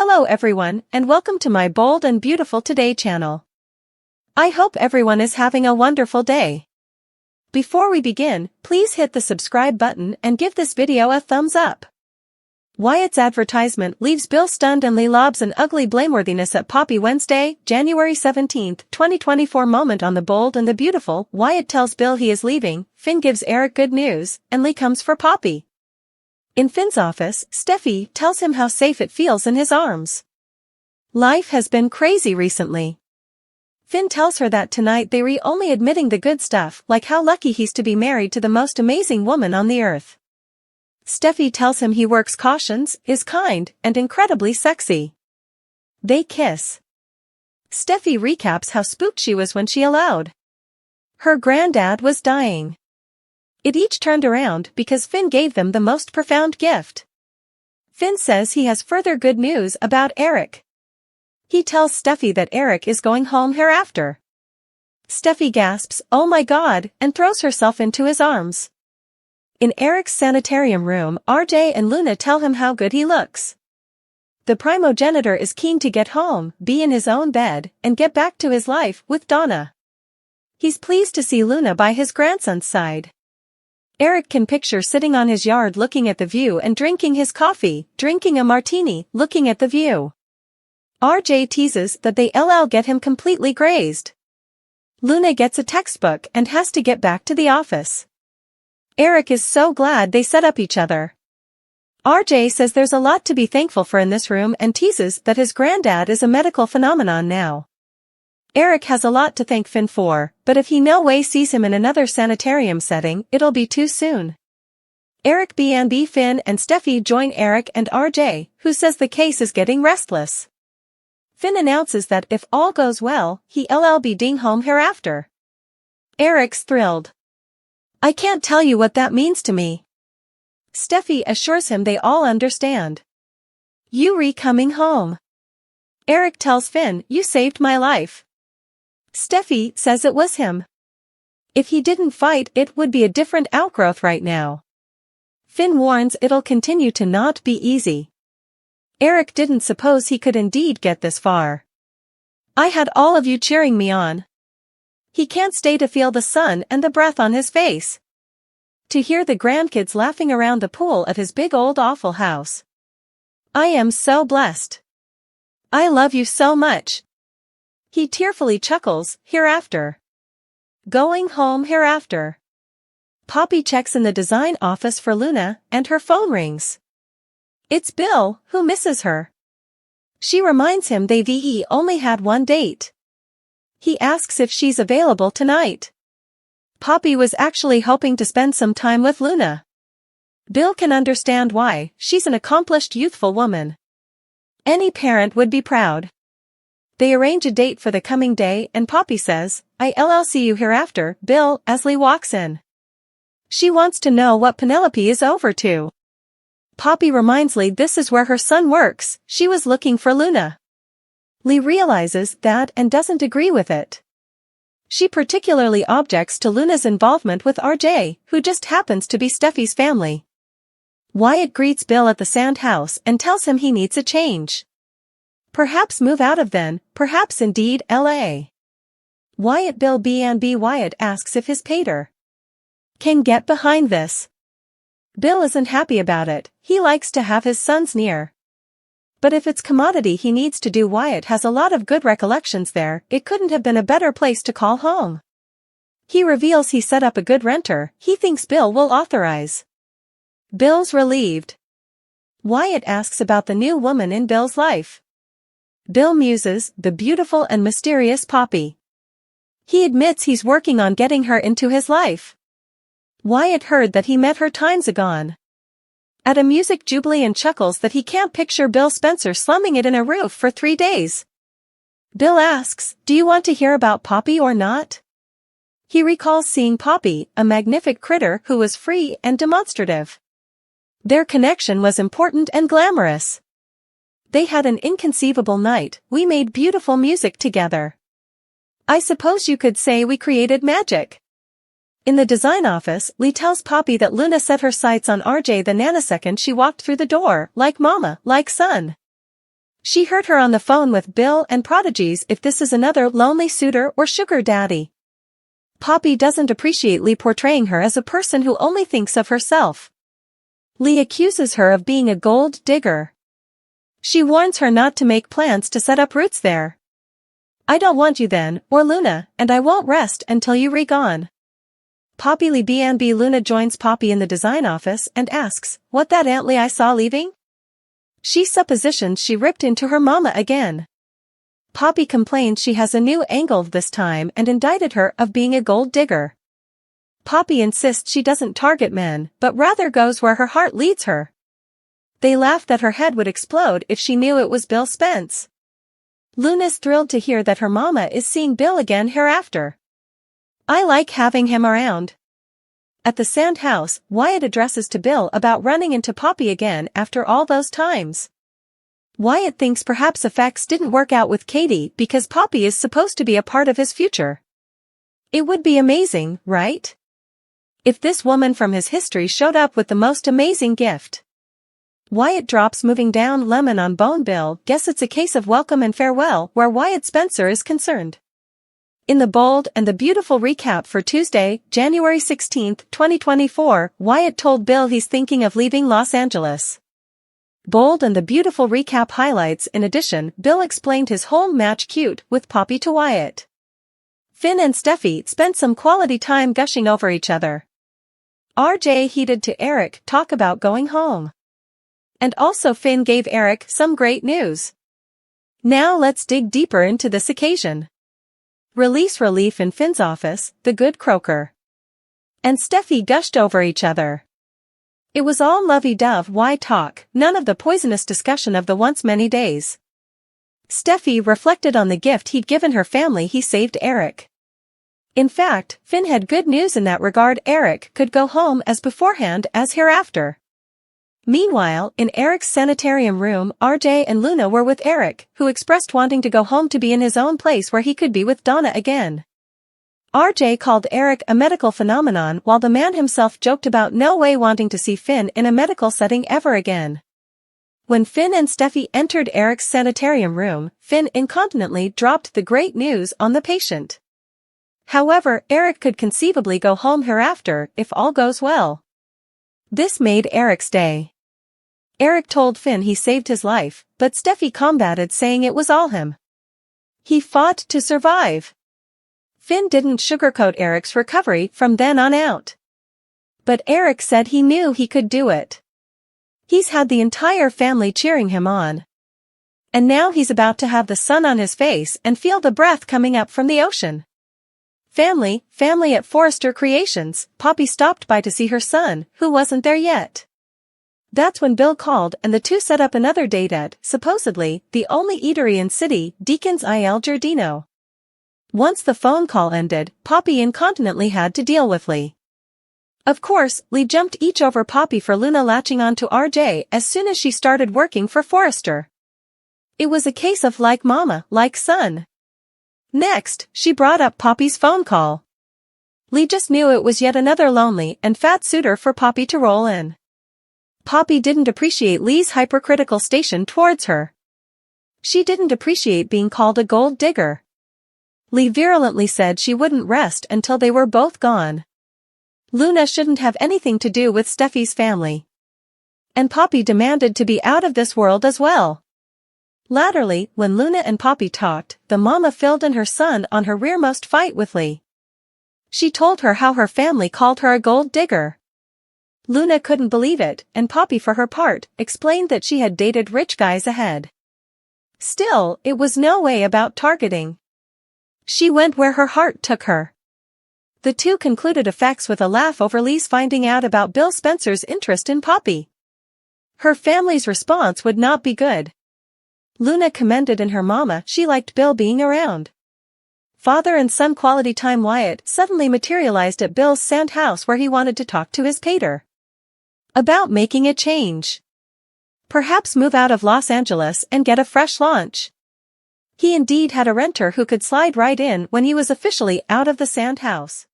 Hello everyone, and welcome to my Bold and Beautiful Today channel. I hope everyone is having a wonderful day. Before we begin, please hit the subscribe button and give this video a thumbs up. Wyatt's advertisement leaves Bill stunned and Lee lobs an ugly blameworthiness at Poppy. Wednesday, January 17, 2024 moment on the Bold and the Beautiful. Wyatt tells Bill he is leaving, Finn gives Eric good news, and Lee comes for Poppy. In Finn's office, Steffi tells him how safe it feels in his arms. Life has been crazy recently. Finn tells her that tonight they're only admitting the good stuff, like how lucky he's to be married to the most amazing woman on the earth. Steffi tells him he works cautions, is kind, and incredibly sexy. They kiss. Steffi recaps how spooked she was when she allowed her granddad was dying. It each turned around because Finn gave them the most profound gift. Finn says he has further good news about Eric. He tells Steffi that Eric is going home hereafter. Steffi gasps, "Oh my God," and throws herself into his arms. In Eric's sanitarium room, RJ and Luna tell him how good he looks. The primogenitor is keen to get home, be in his own bed, and get back to his life with Donna. He's pleased to see Luna by his grandson's side. Eric can picture sitting on his yard looking at the view and drinking his coffee, drinking a martini, looking at the view. RJ teases that they'll get him completely grazed. Luna gets a textbook and has to get back to the office. Eric is so glad they set up each other. RJ says there's a lot to be thankful for in this room and teases that his granddad is a medical phenomenon now. Eric has a lot to thank Finn for, but if he no way sees him in another sanitarium setting, it'll be too soon. Eric B&B Finn and Steffi join Eric and RJ, who says the case is getting restless. Finn announces that if all goes well, he'll be ding home hereafter. Eric's thrilled. "I can't tell you what that means to me." Steffi assures him they all understand. "You coming home." Eric tells Finn, "You saved my life." Steffi says it was him. If he didn't fight, it would be a different outgrowth right now. Finn warns it'll continue to not be easy. Eric didn't suppose he could indeed get this far. "I had all of you cheering me on." He can't stay to feel the sun and the breath on his face. To hear the grandkids laughing around the pool at his big old awful house. "I am so blessed. I love you so much." He tearfully chuckles, hereafter. Going home hereafter. Poppy checks in the design office for Luna, and her phone rings. It's Bill, who misses her. She reminds him they've only had one date. He asks if she's available tonight. Poppy was actually hoping to spend some time with Luna. Bill can understand why, she's an accomplished youthful woman. Any parent would be proud. They arrange a date for the coming day and Poppy says, "I'll see you hereafter, Bill," as Lee walks in. She wants to know what Penelope is over to. Poppy reminds Lee this is where her son works, she was looking for Luna. Lee realizes that and doesn't agree with it. She particularly objects to Luna's involvement with RJ, who just happens to be Steffi's family. Wyatt greets Bill at the sand house and tells him he needs a change. Perhaps move out of then, perhaps indeed LA. Wyatt Bill B&B Wyatt asks if his pater can get behind this. Bill isn't happy about it, he likes to have his sons near. But if it's commodity he needs to do, Wyatt has a lot of good recollections there, it couldn't have been a better place to call home. He reveals he set up a good renter, he thinks Bill will authorize. Bill's relieved. Wyatt asks about the new woman in Bill's life. Bill muses, the beautiful and mysterious Poppy. He admits he's working on getting her into his life. Wyatt heard that he met her times agone at a music jubilee and chuckles that he can't picture Bill Spencer slumming it in a roof for 3 days. Bill asks, "Do you want to hear about Poppy or not?" He recalls seeing Poppy, a magnific critter who was free and demonstrative. Their connection was important and glamorous. They had an inconceivable night, we made beautiful music together. I suppose you could say we created magic. In the design office, Lee tells Poppy that Luna set her sights on RJ the nanosecond she walked through the door, like mama, like son. She heard her on the phone with Bill and prodigies if this is another lonely suitor or sugar daddy. Poppy doesn't appreciate Lee portraying her as a person who only thinks of herself. Lee accuses her of being a gold digger. She warns her not to make plans to set up roots there. I don't want you then, or Luna, and I won't rest until you re-gone. Poppy Lee B&B Luna joins Poppy in the design office and asks, what that Aunt Lee I saw leaving? She suppositions she ripped into her mama again. Poppy complains she has a new angle this time and indicted her of being a gold digger. Poppy insists she doesn't target men, but rather goes where her heart leads her. They laugh that her head would explode if she knew it was Bill Spence. Luna's thrilled to hear that her mama is seeing Bill again hereafter. I like having him around. At the sand house, Wyatt addresses to Bill about running into Poppy again after all those times. Wyatt thinks perhaps effects didn't work out with Katie because Poppy is supposed to be a part of his future. It would be amazing, right? If this woman from his history showed up with the most amazing gift. Wyatt drops moving down lemon on bone. Bill guess it's a case of welcome and farewell where Wyatt Spencer is concerned. In the bold and the beautiful recap for Tuesday, January 16, 2024, Wyatt told Bill he's thinking of leaving Los Angeles. Bold and the beautiful recap highlights. In addition, Bill explained his home match cute with Poppy to Wyatt. Finn and Steffi spent some quality time gushing over each other. RJ heated to Eric talk about going home. And also Finn gave Eric some great news. Now let's dig deeper into this occasion. Release relief in Finn's office, the good croaker. And Steffi gushed over each other. It was all lovey-dove talk, none of the poisonous discussion of the once many days. Steffi reflected on the gift he'd given her family. He saved Eric. In fact, Finn had good news in that regard. Eric could go home as beforehand as hereafter. Meanwhile, in Eric's sanitarium room, RJ and Luna were with Eric, who expressed wanting to go home to be in his own place where he could be with Donna again. RJ called Eric a medical phenomenon while the man himself joked about no way wanting to see Finn in a medical setting ever again. When Finn and Steffi entered Eric's sanitarium room, Finn incontinently dropped the great news on the patient. However, Eric could conceivably go home hereafter if all goes well. This made Eric's day. Eric told Finn he saved his life, but Steffi combated, saying it was all him. He fought to survive. Finn didn't sugarcoat Eric's recovery from then on out. But Eric said he knew he could do it. He's had the entire family cheering him on. And now he's about to have the sun on his face and feel the breath coming up from the ocean. Family at Forrester Creations. Poppy stopped by to see her son, who wasn't there yet. That's when Bill called and the two set up another date at, supposedly, the only eatery in city, Deacon's Il Giardino. Once the phone call ended, Poppy incontinently had to deal with Lee. Of course, Lee jumped each over Poppy for Luna latching on to RJ as soon as she started working for Forrester. It was a case of like mama, like son. Next, she brought up Poppy's phone call. Lee just knew it was yet another lonely and fat suitor for Poppy to roll in. Poppy didn't appreciate Lee's hypercritical station towards her. She didn't appreciate being called a gold digger. Lee virulently said she wouldn't rest until they were both gone. Luna shouldn't have anything to do with Steffi's family. And Poppy demanded to be out of this world as well. Latterly, when Luna and Poppy talked, the mama filled in her son on her rearmost fight with Lee. She told her how her family called her a gold digger. Luna couldn't believe it, and Poppy for her part, explained that she had dated rich guys ahead. Still, it was no way about targeting. She went where her heart took her. The two concluded effects with a laugh over Lee's finding out about Bill Spencer's interest in Poppy. Her family's response would not be good. Luna commended in her mama she liked Bill being around. Father and son quality time. Wyatt suddenly materialized at Bill's sand house where he wanted to talk to his pater about making a change. Perhaps move out of Los Angeles and get a fresh launch. He indeed had a renter who could slide right in when he was officially out of the sand house.